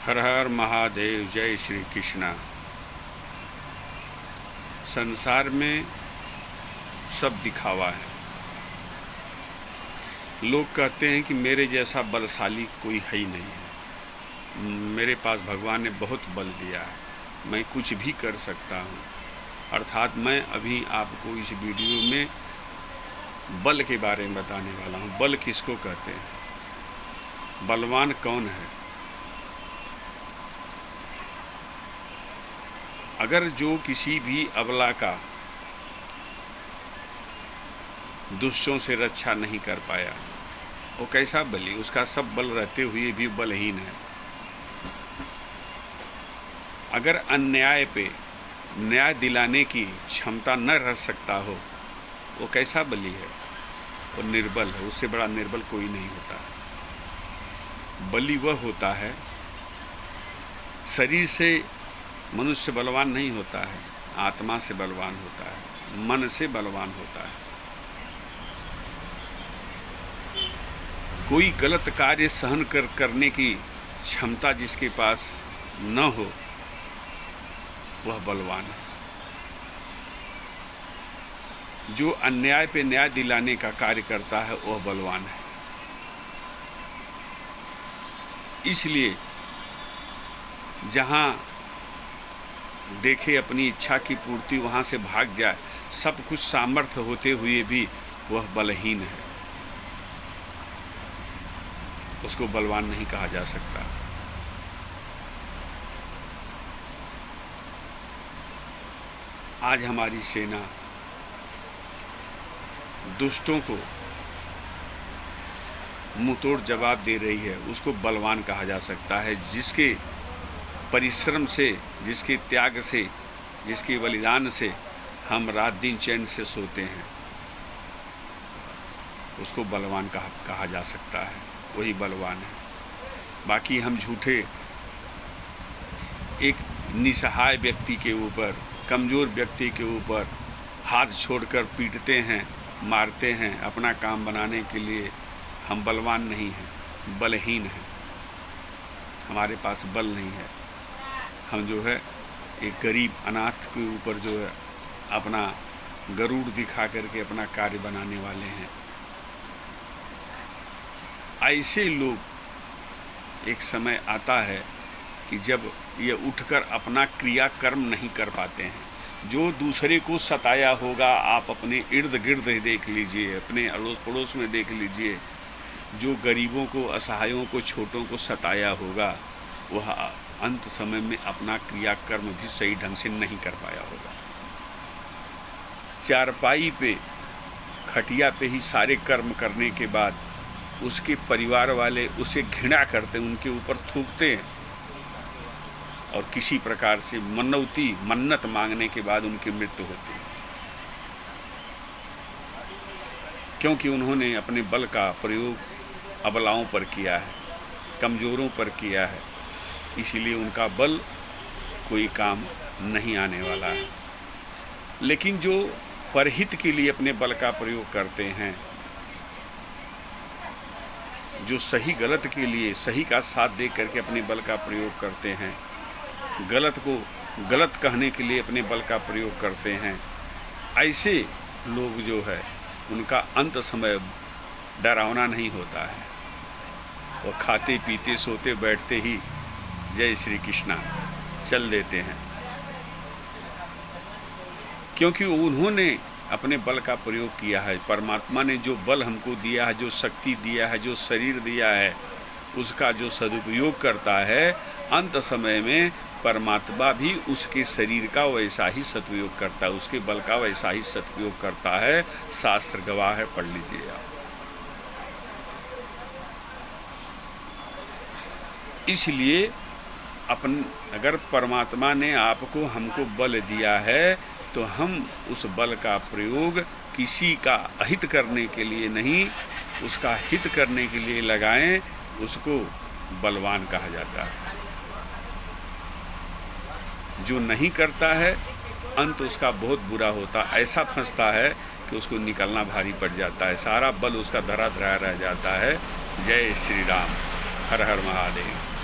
हर हर महादेव। जय श्री कृष्णा। संसार में सब दिखावा है। लोग कहते हैं कि मेरे जैसा बलशाली कोई है ही नहीं है, मेरे पास भगवान ने बहुत बल दिया है, मैं कुछ भी कर सकता हूँ। अर्थात मैं अभी आपको इस वीडियो में बल के बारे में बताने वाला हूँ। बल किसको कहते हैं, बलवान कौन है। अगर जो किसी भी अबला का दुष्टों से रक्षा नहीं कर पाया, वो कैसा बली, उसका सब बल रहते हुए भी बलहीन है। अगर अन्याय पे न्याय दिलाने की क्षमता न रह सकता हो, वो कैसा बली है, वो निर्बल है। उससे बड़ा निर्बल कोई नहीं होता। बली वह होता है, शरीर से मनुष्य बलवान नहीं होता है, आत्मा से बलवान होता है, मन से बलवान होता है। कोई गलत कार्य सहन करने की क्षमता जिसके पास न हो, वह बलवान है। जो अन्याय पे न्याय दिलाने का कार्य करता है, वह बलवान है। इसलिए जहाँ देखे अपनी इच्छा की पूर्ति वहाँ से भाग जाए, सब कुछ सामर्थ्य होते हुए भी वह बलहीन है, उसको बलवान नहीं कहा जा सकता। आज हमारी सेना दुष्टों को मुंहतोड़ जवाब दे रही है, उसको बलवान कहा जा सकता है। जिसके परिश्रम से, जिसके त्याग से, जिसके बलिदान से हम रात दिन चैन से सोते हैं, उसको बलवान कहा जा सकता है। वही बलवान है। बाकी हम झूठे एक निसहाय व्यक्ति के ऊपर, कमज़ोर व्यक्ति के ऊपर हाथ छोड़कर पीटते हैं, मारते हैं अपना काम बनाने के लिए, हम बलवान नहीं हैं, बलहीन हैं। हमारे पास बल नहीं है। हम जो है एक गरीब अनाथ के ऊपर जो है अपना गरुड़ दिखा करके अपना कार्य बनाने वाले हैं। ऐसे लोग एक समय आता है कि जब ये उठकर अपना क्रियाकर्म नहीं कर पाते हैं। जो दूसरे को सताया होगा, आप अपने इर्द गिर्द देख लीजिए, अपने अड़ोस पड़ोस में देख लीजिए, जो गरीबों को, असहायों को, छोटों को सताया होगा, वह अंत समय में अपना क्रियाकर्म भी सही ढंग से नहीं कर पाया होगा। चारपाई पे, खटिया पे ही सारे कर्म करने के बाद उसके परिवार वाले उसे घृणा करते हैं, उनके ऊपर थूकते हैं और किसी प्रकार से मन्नत मांगने के बाद उनकी मृत्यु होती है, क्योंकि उन्होंने अपने बल का प्रयोग अबलाओं पर किया है, कमज़ोरों पर किया है। इसीलिए उनका बल कोई काम नहीं आने वाला है। लेकिन जो परहित के लिए अपने बल का प्रयोग करते हैं, जो सही गलत के लिए सही का साथ दे करके अपने बल का प्रयोग करते हैं, गलत को गलत कहने के लिए अपने बल का प्रयोग करते हैं, ऐसे लोग जो है उनका अंत समय डरावना नहीं होता है। वो खाते पीते सोते बैठते ही जय श्री कृष्णा चल देते हैं, क्योंकि उन्होंने अपने बल का प्रयोग किया है। परमात्मा ने जो बल हमको दिया है, जो शक्ति दिया है, जो शरीर दिया है, उसका जो सदुपयोग करता है, अंत समय में परमात्मा भी उसके शरीर का वैसा ही सदुपयोग करता है, उसके बल का वैसा ही सदुपयोग करता है। शास्त्र गवाह है, पढ़ लीजिए आप। इसलिए अगर परमात्मा ने आपको हमको बल दिया है, तो हम उस बल का प्रयोग किसी का अहित करने के लिए नहीं, उसका हित करने के लिए लगाएं, उसको बलवान कहा जाता है। जो नहीं करता है, अंत उसका बहुत बुरा होता, ऐसा फंसता है कि उसको निकलना भारी पड़ जाता है, सारा बल उसका धरा धरा रह जाता है। जय श्री राम। हर हर महादेव।